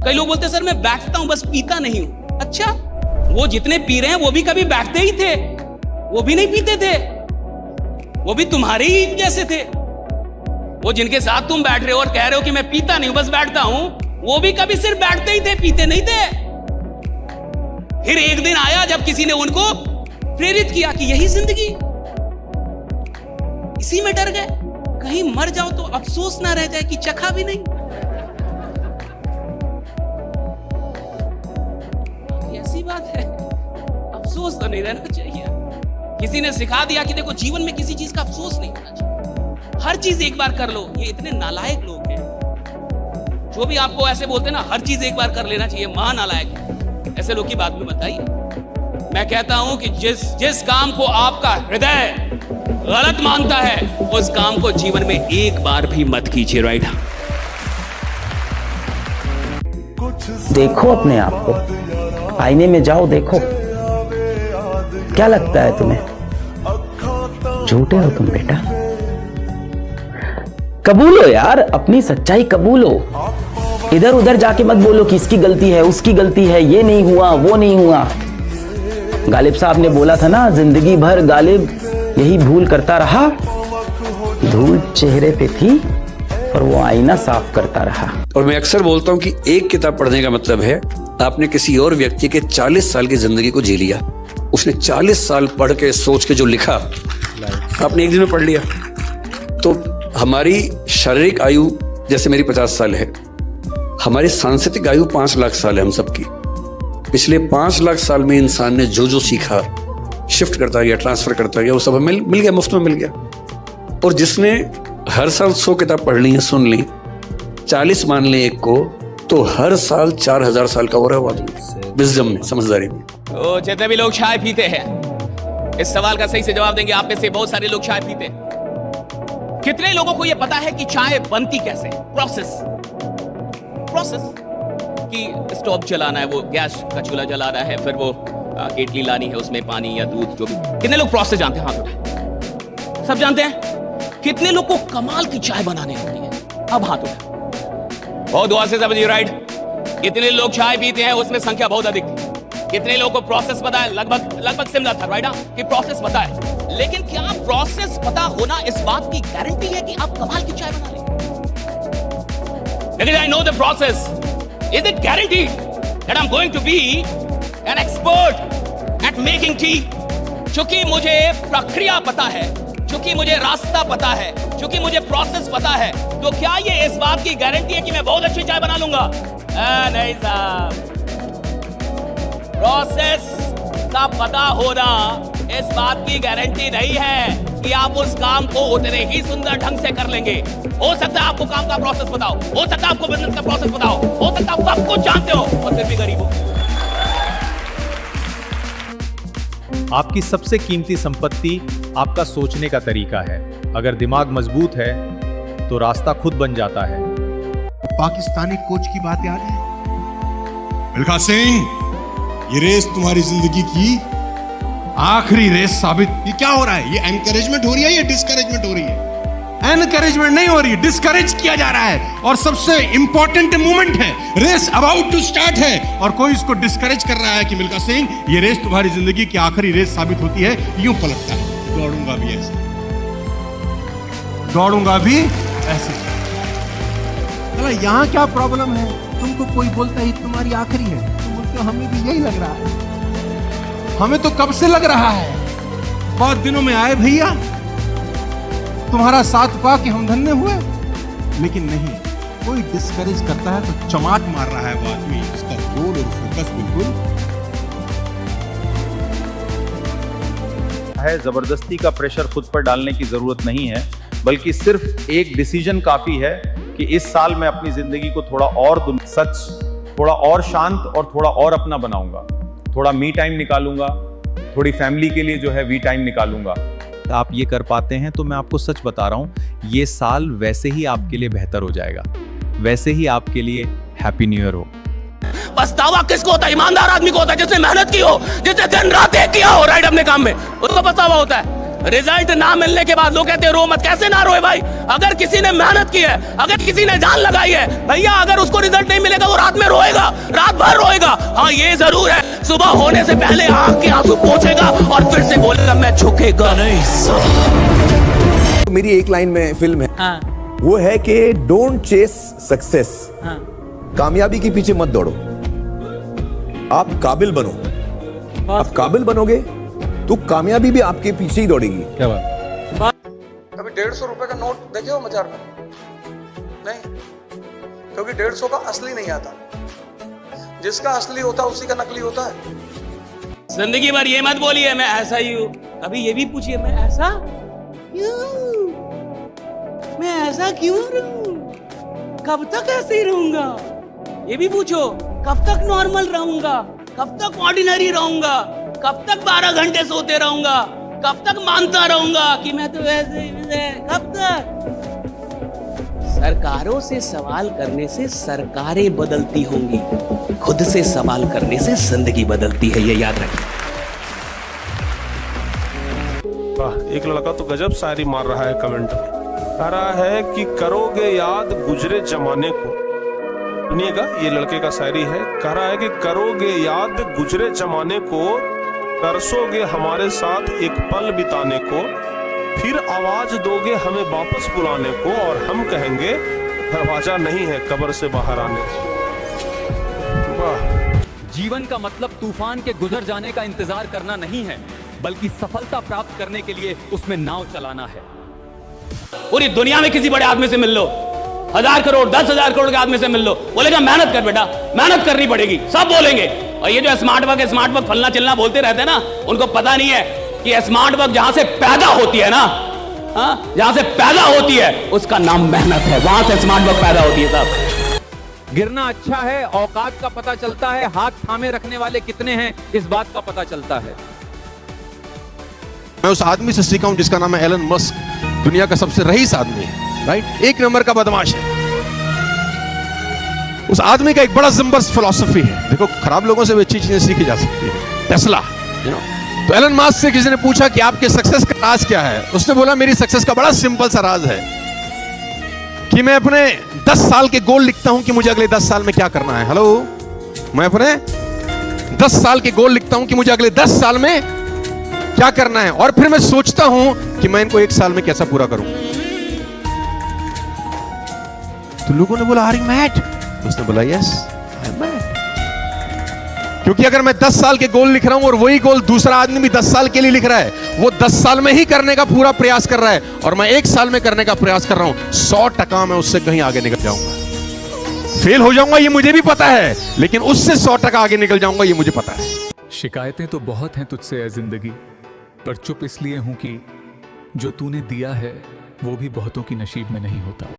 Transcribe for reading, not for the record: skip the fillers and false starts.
कई लोग बोलते हैं सर मैं बैठता हूं बस पीता नहीं हूं। अच्छा, वो जितने पी रहे हैं वो भी कभी बैठते ही थे, वो भी नहीं पीते थे, वो भी तुम्हारे ही जैसे थे। वो जिनके साथ तुम बैठ रहे हो और कह रहे हो कि मैं पीता नहीं हूं बस बैठता हूं, वो भी कभी सिर्फ बैठते ही थे, पीते नहीं थे। फिर एक दिन आया जब किसी ने उनको प्रेरित किया कि यही जिंदगी, इसी में डर गए, कहीं मर जाओ तो अफसोस ना रह जाए कि चखा भी नहीं। ऐसी बात है, अफसोस तो नहीं रहना चाहिए। किसी ने सिखा दिया कि देखो जीवन में किसी चीज का अफसोस नहीं होना चाहिए, हर चीज एक बार कर लो। ये इतने नालायक लोग हैं जो भी आपको ऐसे बोलते हैं ना, हर चीज एक बार कर लेना चाहिए, महानालायक है। ऐसे लोग की बात में बताइए। मैं कहता हूं कि जिस काम को आपका हृदय गलत मानता है उस काम को जीवन में एक बार भी मत कीजिए। राइट? देखो अपने आप को, आईने में जाओ, देखो क्या लगता है तुम्हें? झूठे हो तुम बेटा। कबूलो यार, अपनी सच्चाई कबूलो। इधर उधर जाके मत बोलो कि इसकी गलती है, उसकी गलती है, ये नहीं हुआ, वो नहीं हुआ। गालिब साहब ने बोला था ना, जिंदगी भर गालिब यही भूल करता रहा, धूल चेहरे पे थी और वो आईना साफ करता रहा। और मैं अक्सर बोलता हूं कि एक किताब पढ़ने का मतलब है आपने किसी और व्यक्ति के 40 साल की जिंदगी को जी लिया। उसने 40 साल पढ़ के सोच के जो लिखा आपने एक दिन में पढ़ लिया। तो हमारी शारीरिक आयु जैसे मेरी 50 साल है, हमारी सांस्कृतिक आयु 5 लाख साल है हम सबकी। पिछले 5 लाख साल में इंसान ने जो जो सीखा, शिफ्ट करता गया, ट्रांसफर करता गया, वो सब हमें मिल गया, मुफ्त में मिल गया। और जिसने हर साल 100 किताब पढ़ ली है, सुन ली, 40 मान ले एक को, तो हर साल 4000 साल का हो रहा है आदमी विजडम में, समझदारी में। तो जितने भी लोग चाय पीते हैं, इस सवाल का सही से जवाब देंगे। आप में से बहुत सारे लोग चाय पीते हैं। कितने लोगों को यह पता है कि चाय बनती कैसे? प्रोसेस कि स्टोव जलाना है, वो गैस का चूल्हा जलाना है, फिर वो केटली लानी है, उसमें पानी या दूध जो भी। कितने लोग प्रोसेस जानते हैं? हाथ उठाएं। सब जानते हैं? कितने लोग को कमाल की चाय बनाने आती है? अब हाथ उठाएं। बहुत दुआ से समझिए। राइट? कितने लोग चाय पीते हैं, उसमें संख्या बहुत अधिक थी। कितने लोगों को प्रोसेस पता है? लगभग सिमिलर था। राइट? कि प्रोसेस पता है, लेकिन क्या प्रोसेस पता होना इस बात की गारंटी है कि आप कमाल की चाय बना लेंगे? लेकिन I know the process, is it guaranteed that I am going to be an expert at making tea? चूंकि मुझे प्रक्रिया पता है, चूंकि मुझे रास्ता पता है, चूंकि मुझे प्रोसेस पता है, तो क्या ये इस बात की गारंटी है कि मैं बहुत अच्छी चाय बना लूंगा? नहीं साहब। प्रोसेस का पता होना इस बात की गारंटी नहीं है कि आप उस काम को उतने ही सुंदर ढंग से कर लेंगे। हो सकता है आपको काम का प्रोसेस पता हो सकता है आपको बिजनेस का प्रोसेस पता हो सकता है आप सब कुछ जानते हो और फिर भी गरीब हो। आपकी सबसे कीमती संपत्ति आपका सोचने का तरीका है। अगर दिमाग मजबूत है तो रास्ता खुद बन जाता है। पाकिस्तानी कोच की बात याद है? मिल्खा सिंह, ये रेस तुम्हारी जिंदगी की आखिरी रेस साबित। ये क्या हो रहा है? ये एनकरेजमेंट हो रही है या डिस्करेजमेंट हो रही है? एनकरेजमेंट नहीं हो रही है, डिस्करेज किया जा रहा है। और सबसे इंपॉर्टेंट मोमेंट है, रेस अबाउट टू स्टार्ट है और कोई इसको डिस्करेज कर रहा है कि मिल्खा सिंह, ये रेस तुम्हारी जिंदगी की आखिरी रेस साबित होती है। यूं पलटता है, दौड़ूंगा भी ऐसे, दौड़ूंगा भी ऐसे। यहां क्या प्रॉब्लम है? तुमको कोई बोलता है तुम्हारी आखिरी है, तुम बोलते हो हमें भी यही लग रहा है। हमें तो कब से लग रहा है, बहुत दिनों में आए भैया, तुम्हारा साथ पा के हम धन्य हुए। लेकिन नहीं, कोई डिस्करेज करता है तो चमाट मार रहा है वो आदमी। इसका गोल और फोकस बिल्कुल है। जबरदस्ती का प्रेशर खुद पर डालने की जरूरत नहीं है, बल्कि सिर्फ एक डिसीजन काफी है कि इस साल मैं अपनी जिंदगी को थोड़ा और सच, थोड़ा और शांत और थोड़ा और अपना बनाऊंगा। थोड़ा मी टाइम निकालूंगा, थोड़ी फैमिली के लिए जो है वी टाइम निकालूंगा। आप ये कर पाते हैं तो मैं आपको सच बता रहा हूं, ये साल वैसे ही आपके लिए बेहतर हो जाएगा, वैसे ही आपके लिए हैप्पी न्यू ईयर हो। पछतावा किसको होता है? ईमानदार आदमी को होता है, जिसने मेहनत की हो, जिसने दिन रात एक किया हो राइट अपने काम में, उसको पछतावा होता है। रिजल्ट ना मिलने के बाद लोग कहते हैं रो मत। कैसे ना रोए भाई? अगर किसी ने मेहनत की है, अगर किसी ने जान लगाई है भैया, अगर उसको रिजल्ट नहीं मिलेगा वो रात में रोएगा, रात भर रोएगा। हाँ ये जरूर है, सुबह होने से पहले आंख के आंसू पोंछेगा और फिर से बोलेगा मैं झुकेगा नहीं। मेरी एक लाइन में फिल्म है, हाँ, वो है कि डोंट चेस सक्सेस। हाँ, कामयाबी के पीछे मत दौड़ो, आप काबिल बनो। आप काबिल बनोगे तो कामयाबी भी आपके पीछे ही दौड़ेगी। क्या बात। कभी 150 रुपए का नोट देखे हो बाजार में? नहीं, क्योंकि 150 का असली नहीं आता। जिसका असली होता है उसी का नकली होता है। जिंदगी भर ये मत बोलिए मैं ऐसा ही हूं, कभी ये भी पूछिए मैं ऐसा क्यों, मैं ऐसा क्यों रहूं, कब तक ऐसे ही रहूंगा। ये भी पूछो कब तक नॉर्मल रहूंगा, कब तक ऑर्डिनरी रहूंगा, कब तक 12 घंटे सोते रहूंगा, कब तक मानता रहूंगा कि मैं तो ऐसे ही कब तक। सरकारों से सवाल करने से सरकारें बदलती होंगी, खुद से सवाल करने से जिंदगी बदलती है, ये याद रखें। वाह, एक लड़का तो गजब शायरी मार रहा है कमेंट में। कह रहा है कि करोगे याद गुजरे जमाने को। सुनिएगा, ये लड़के का शायरी है। कह रहा है कि करोगे याद गुजरे जमाने को, तरसोगे हमारे साथ एक पल बिताने को, फिर आवाज दोगे हमें वापस बुलाने को, और हम कहेंगे दरवाजा नहीं है कब्र से बाहर आने को। वाह। जीवन का मतलब तूफान के गुजर जाने का इंतजार करना नहीं है, बल्कि सफलता प्राप्त करने के लिए उसमें नाव चलाना है। पूरी दुनिया में किसी बड़े आदमी से मिल लो, 1000 करोड़ 10,000 करोड़ के आदमी से मिल लो, बोलेगा मेहनत कर बेटा, मेहनत करनी पड़ेगी, सब बोलेंगे। और ये जो स्मार्ट वर्क फलना चिलना बोलते रहते हैं ना, उनको पता नहीं है कि स्मार्ट वर्क जहां से पैदा होती है ना, जहां से पैदा होती है उसका नाम मेहनत है, वहां से स्मार्ट वर्क पैदा होती है साहब। गिरना अच्छा है, औकात का पता चलता है, हाथ थामे रखने वाले कितने हैं इस बात का पता चलता है। मैं उस आदमी से सीखा हूं जिसका नाम है एलन मस्क, दुनिया का सबसे रईस आदमी है, राइट, 1 नंबर का बदमाश है। उस आदमी का एक बड़ा जबरदस्त फिलॉसफी है। देखो, खराब लोगों से भी अच्छी चीजें सीखी जा सकती है। टेस्ला, तो एलन मस्क से किसी ने पूछा कि आपके सक्सेस का राज क्या है? उसने बोला मेरी सक्सेस का बड़ा सिंपल सा राज है कि मैं अपने 10 साल के गोल लिखता हूं कि मुझे अगले 10 साल में क्या करना है। हेलो, मैं अपने 10 साल के गोल लिखता हूं कि मुझे अगले 10 साल में क्या करना है, और फिर मैं सोचता हूं कि मैं इनको 1 साल में कैसा पूरा करूं। तो लोगों ने बोला आर यू मैड? उसने बोला यस आई एम मैड, क्योंकि अगर मैं 10 साल के गोल लिख रहा हूं और वही गोल दूसरा आदमी भी 10 साल के लिए लिख रहा है, वो 10 साल में ही करने का पूरा प्रयास कर रहा है और मैं 1 साल में करने का प्रयास कर रहा हूं, 100% मैं उससे कहीं आगे निकल जाऊंगा। फेल हो जाऊंगा ये मुझे भी पता है, लेकिन उससे 100% आगे निकल जाऊंगा ये मुझे पता है। शिकायतें तो बहुत हैं तुझसे है जिंदगी, पर चुप इसलिए हूं कि जो तूने दिया है वो भी बहुतों की नसीब में नहीं होता।